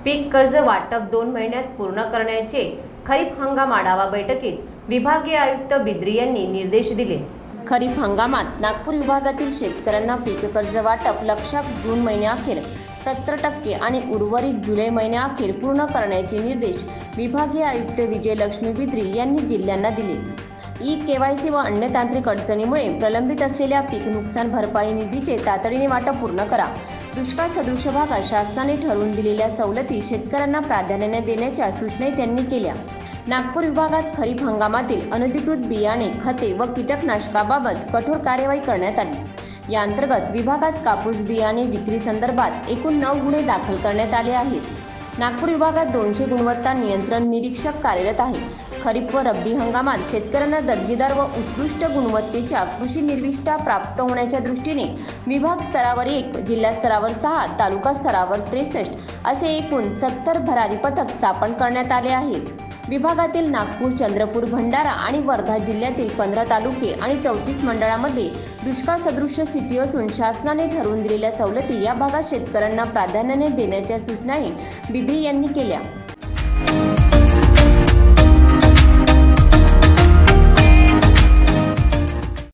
पीक कर्ज वाटप 2 महिन्यात पूर्ण करण्याचे खरीप हंगाम आढावा बैठकीत विभागीय आयुक्त बिद्री यांनी निर्देश दिले। खरीप हंगामात नागपूर विभागातील शेतकऱ्यांना पीक कर्ज वाटप लक्षात जून महिन्याअखेर 70% आणि उर्वरित जुलै महिन्याअखेर पूर्ण करण्याचे निर्देश विभागीय आयुक्त विजयलक्ष्मी बिद्री यांनी जिल्ह्यांना दिले। ई-केवायसी व अन्य तांत्रिक अडचणीमुळे प्रलंबित असलेल्या पीक नुकसान भरपाई निधीचे तातडीने वाटप पूर्ण करा। दुष्काळ सदृश भागात शासनाने ठरवून दिलेल्या सवलती शेतकऱ्यांना प्राधान्याने देण्याच्या सूचनाही त्यांनी केल्या। नागपूर विभागात खरीप हंगामातील अनधिकृत बियाणे, खते व कीटकनाशकाबाबत कठोर कार्यवाही करण्यात आली। या अंतर्गत विभागात कापूस बियाणे विक्री संदर्भात एकूण 9 गुन्हे दाखल करण्यात आले आहेत। नागपूर विभागात 200 गुणवत्ता नियंत्रण निरीक्षक कार्यरत आहे। खरीप व रब्बी हंगामात शेतकऱ्यांना दर्जेदार व उत्कृष्ट गुणवत्तेच्या कृषी निर्विष्ठा प्राप्त होण्याच्या दृष्टीने विभाग स्तरावर 1, जिल्हा स्तरावर 6, तालुका स्तरावर 63 असे एकूण 70 भरारी पथक स्थापन करण्यात आले आहेत। विभागातील नागपूर, चंद्रपूर, भंडारा आणि वर्धा जिल्ह्यातील 15 तालुके आणि 34 मंडळामध्ये दुष्काळ सदृश स्थिती असून शासनाने ठरवून दिलेल्या सवलती या भागात शेतकऱ्यांना प्राधान्याने देण्याच्या सूचनाही बिद्री यांनी केल्या।